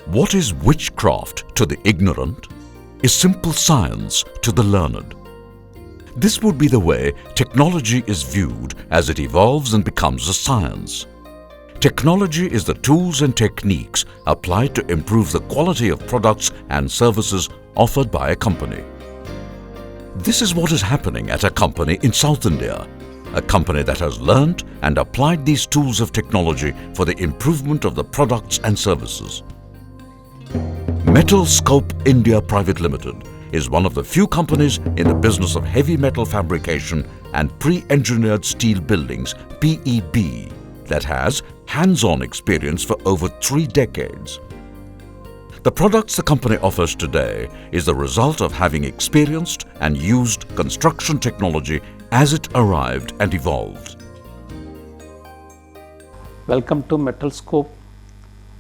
What is witchcraft to the ignorant is simple science to the learned. This would be the way technology is viewed as it evolves and becomes a science. Technology is the tools and techniques applied to improve the quality of products and services offered by a company. This is what is happening at a company in South India, a company that has learnt and applied these tools of technology for the improvement of the products and services. Metal Scope India Private Limited is one of the few companies in the business of heavy metal fabrication and pre-engineered steel buildings (PEB) that has hands-on experience for over 3 decades. The products the company offers today is the result of having experienced and used construction technology as it arrived and evolved. Welcome to Metalscope.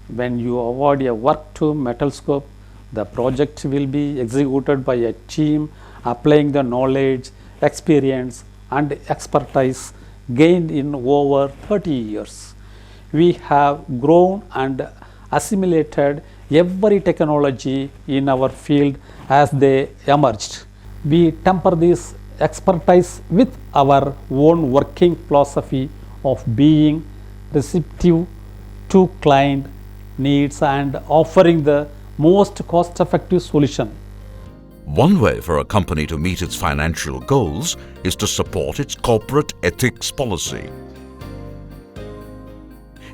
When you award a work to Metalscope, the project will be executed by a team applying the knowledge, experience and expertise gained in over 30 years. We have grown and assimilated every technology in our field as they emerged. We temper this expertise with our own working philosophy of being receptive to client needs and offering the most cost-effective solution. One way for a company to meet its financial goals is to support its corporate ethics policy.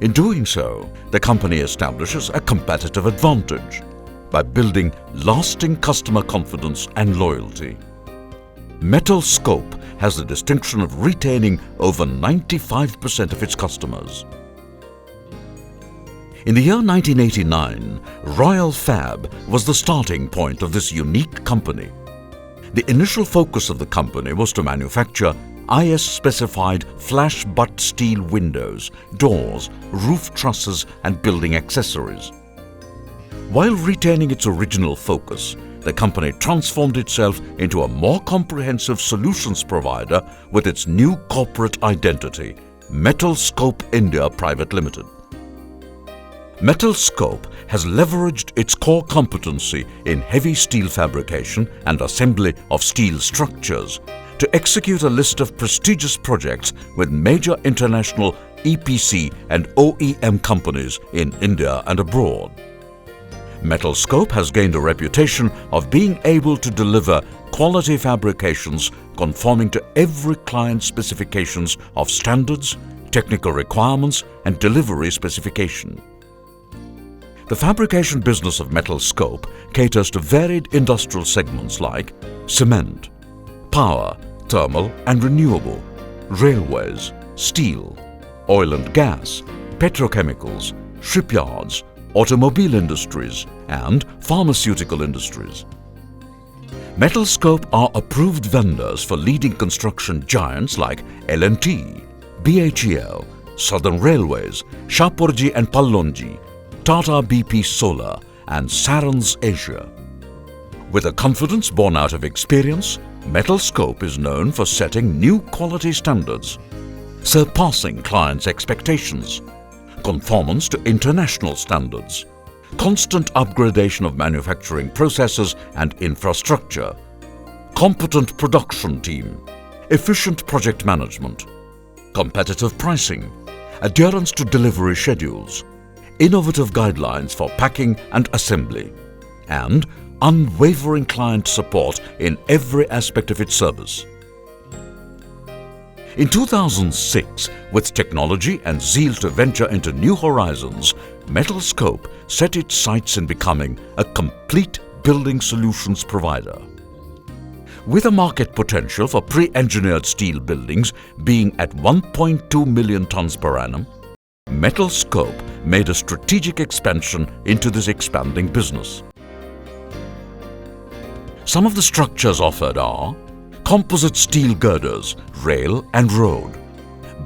In doing so, the company establishes a competitive advantage by building lasting customer confidence and loyalty. Metalscope has the distinction of retaining over 95% of its customers. In the year 1989, Royal Fab was the starting point of this unique company. The initial focus of the company was to manufacture IS-specified flash butt steel windows, doors, roof trusses and building accessories. While retaining its original focus, the company transformed itself into a more comprehensive solutions provider with its new corporate identity, Metalscope India Private Limited. Metalscope has leveraged its core competency in heavy steel fabrication and assembly of steel structures to execute a list of prestigious projects with major international EPC and OEM companies in India and abroad. Metalscope has gained a reputation of being able to deliver quality fabrications conforming to every client's specifications of standards, technical requirements and delivery specification. The fabrication business of Metalscope caters to varied industrial segments like cement, power, thermal and renewable, railways, steel, oil and gas, petrochemicals, shipyards, automobile industries and pharmaceutical industries. Metalscope are approved vendors for leading construction giants like L&T, BHEL, Southern Railways, Shapoorji and Pallonji, Tata BP Solar and Sarans Asia. With a confidence born out of experience, Metalscope is known for setting new quality standards, surpassing clients' expectations, conformance to international standards, constant upgradation of manufacturing processes and infrastructure, competent production team, efficient project management, competitive pricing, adherence to delivery schedules, innovative guidelines for packing and assembly, and unwavering client support in every aspect of its service. In 2006, with technology and zeal to venture into new horizons, Metalscope set its sights in becoming a complete building solutions provider. With a market potential for pre-engineered steel buildings being at 1.2 million tons per annum, Metalscope made a strategic expansion into this expanding business. Some of the structures offered are composite steel girders, rail and road,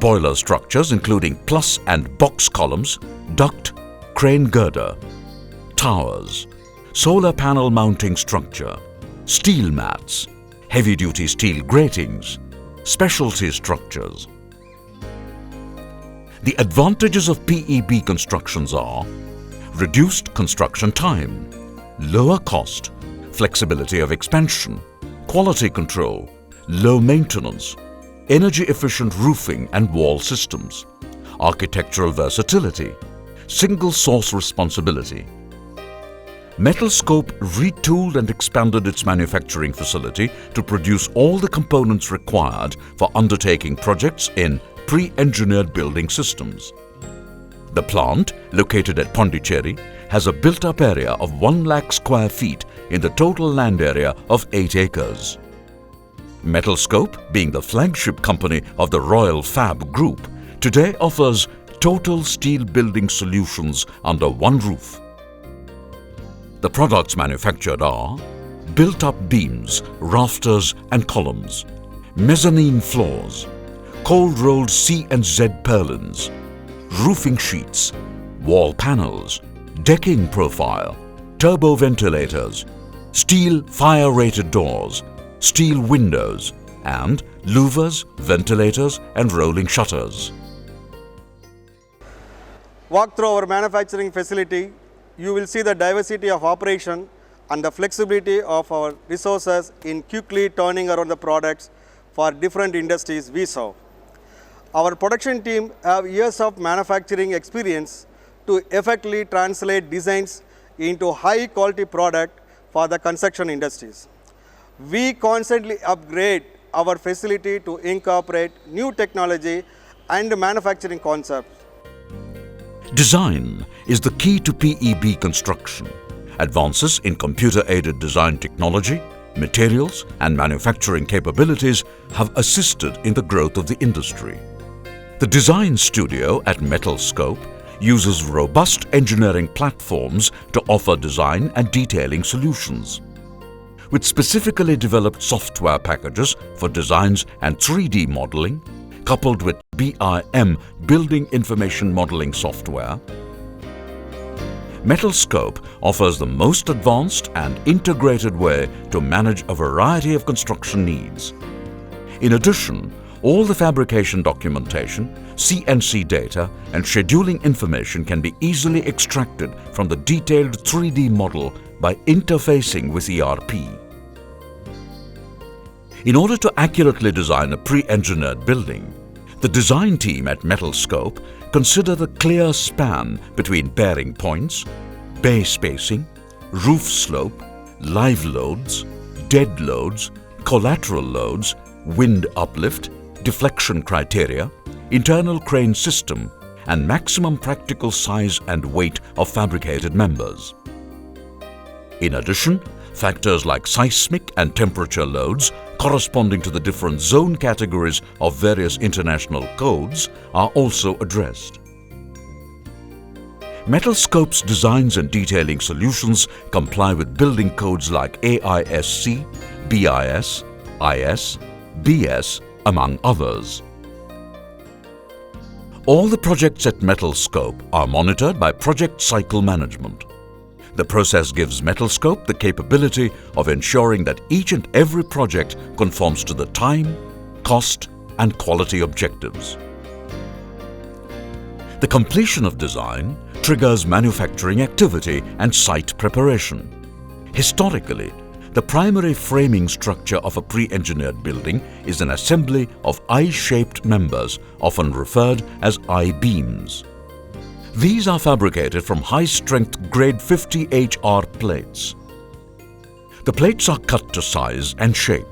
boiler structures including plus and box columns, duct, crane girder, towers, solar panel mounting structure, steel mats, heavy-duty steel gratings, specialty structures. The advantages of PEB constructions are reduced construction time, lower cost, flexibility of expansion, quality control, low maintenance, energy-efficient roofing and wall systems, architectural versatility, single source responsibility. Metalscope retooled and expanded its manufacturing facility to produce all the components required for undertaking projects in pre-engineered building systems. The plant, located at Pondicherry, has a built-up area of 1 lakh square feet in the total land area of 8 acres. Metalscope, being the flagship company of the Royal Fab Group, today offers total steel building solutions under one roof. The products manufactured are built-up beams, rafters and columns, mezzanine floors, cold-rolled C and Z purlins, roofing sheets, wall panels, decking profile, turbo ventilators, steel fire-rated doors, steel windows, and louvers, ventilators and rolling shutters. Walk through our manufacturing facility, you will see the diversity of operation and the flexibility of our resources in quickly turning around the products for different industries we serve. Our production team have years of manufacturing experience to effectively translate designs into high quality product for the construction industries. We constantly upgrade our facility to incorporate new technology and manufacturing concepts. Design is the key to PEB construction. Advances in computer-aided design technology, materials and manufacturing capabilities have assisted in the growth of the industry. The design studio at Metalscope uses robust engineering platforms to offer design and detailing solutions. With specifically developed software packages for designs and 3D modeling, coupled with BIM Building Information Modeling software, Metalscope offers the most advanced and integrated way to manage a variety of construction needs. In addition, all the fabrication documentation, CNC data and scheduling information can be easily extracted from the detailed 3D model by interfacing with ERP. In order to accurately design a pre-engineered building, the design team at Metalscope consider the clear span between bearing points, bay spacing, roof slope, live loads, dead loads, collateral loads, wind uplift, deflection criteria, internal crane system, and maximum practical size and weight of fabricated members. In addition, factors like seismic and temperature loads corresponding to the different zone categories of various international codes are also addressed. Metalscope's designs and detailing solutions comply with building codes like AISC, BIS, IS, BS, among others. All the projects at Metalscope are monitored by Project Cycle Management. The process gives Metalscope the capability of ensuring that each and every project conforms to the time, cost, and quality objectives. The completion of design triggers manufacturing activity and site preparation. Historically, the primary framing structure of a pre-engineered building is an assembly of I-shaped members, often referred as I-beams. These are fabricated from high-strength grade 50 HR plates. The plates are cut to size and shape.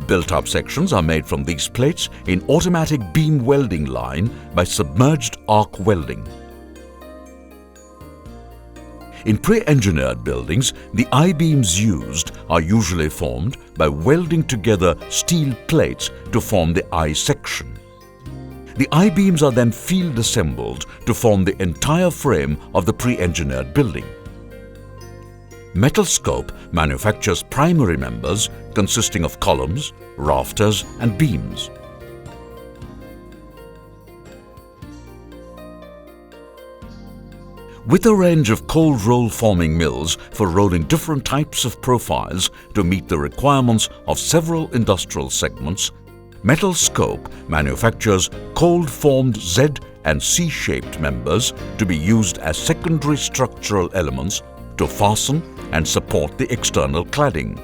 Built-up sections are made from these plates in automatic beam welding line by submerged arc welding. In pre-engineered buildings, the I-beams used are usually formed by welding together steel plates to form the I-section. The I-beams are then field assembled to form the entire frame of the pre-engineered building. Metalscope manufactures primary members consisting of columns, rafters and beams. With a range of cold roll forming mills for rolling different types of profiles to meet the requirements of several industrial segments, Metalscope manufactures cold-formed Z and C-shaped members to be used as secondary structural elements to fasten and support the external cladding.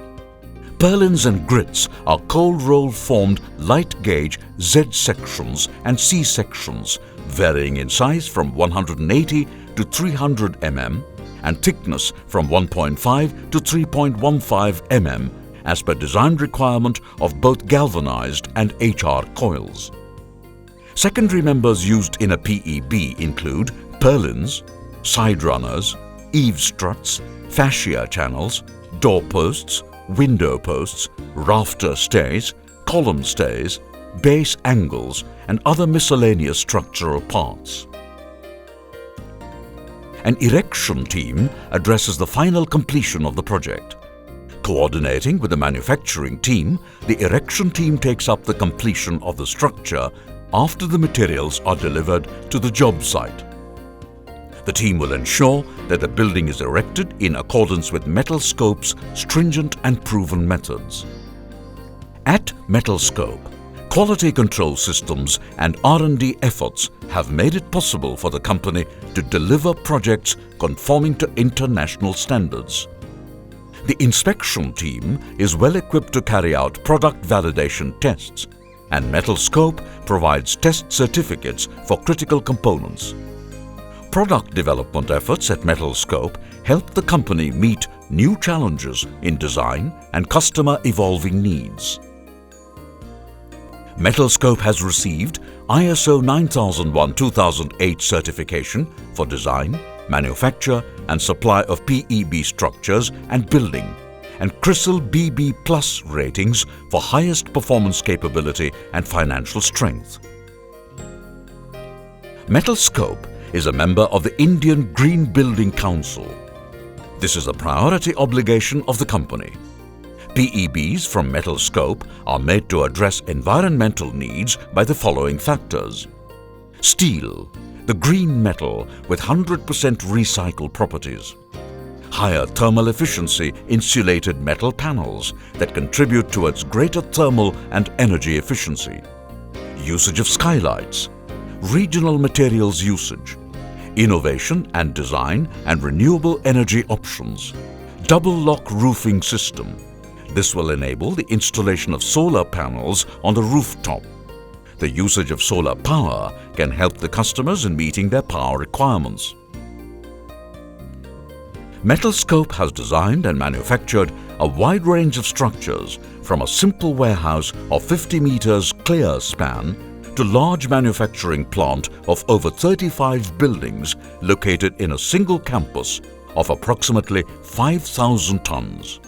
Purlins and grits are cold-roll formed light-gauge Z sections and C sections, varying in size from 180 to 300 mm and thickness from 1.5 to 3.15 mm as per design requirement of both galvanized and HR coils. Secondary members used in a PEB include purlins, side runners, eave struts, fascia channels, door posts, window posts, rafter stays, column stays, base angles and other miscellaneous structural parts. An erection team addresses the final completion of the project. Coordinating with the manufacturing team, the erection team takes up the completion of the structure after the materials are delivered to the job site. The team will ensure that the building is erected in accordance with Metalscope's stringent and proven methods. At Metalscope, quality control systems and R&D efforts have made it possible for the company to deliver projects conforming to international standards. The inspection team is well equipped to carry out product validation tests, and Metalscope provides test certificates for critical components. Product development efforts at Metalscope help the company meet new challenges in design and customer evolving needs. Metalscope has received ISO 9001-2008 certification for design, manufacture and supply of PEB structures and building, and CRISIL BB Plus ratings for highest performance capability and financial strength. Metalscope is a member of the Indian Green Building Council. This is a priority obligation of the company. PEBs from Metalscope are made to address environmental needs by the following factors: steel, the green metal with 100% recycled properties; higher thermal efficiency insulated metal panels that contribute towards greater thermal and energy efficiency; usage of skylights; regional materials usage; innovation and design and renewable energy options; double lock roofing system. This will enable the installation of solar panels on the rooftop. The usage of solar power can help the customers in meeting their power requirements. Metalscope has designed and manufactured a wide range of structures, from a simple warehouse of 50 meters clear span to large manufacturing plant of over 35 buildings located in a single campus of approximately 5,000 tons.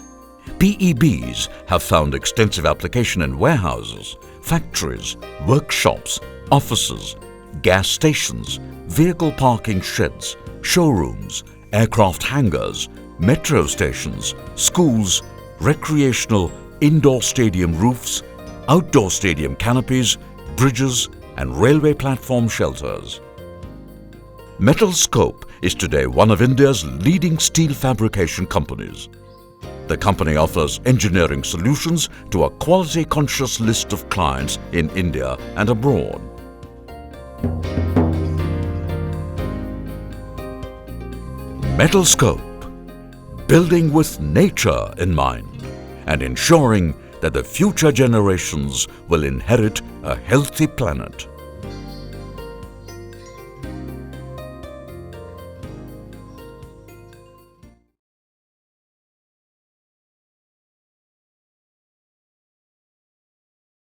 PEBs have found extensive application in warehouses, factories, workshops, offices, gas stations, vehicle parking sheds, showrooms, aircraft hangars, metro stations, schools, recreational indoor stadium roofs, outdoor stadium canopies, bridges and railway platform shelters. Metalscope is today one of India's leading steel fabrication companies. The company offers engineering solutions to a quality-conscious list of clients in India and abroad. Metalscope, building with nature in mind and ensuring that the future generations will inherit a healthy planet.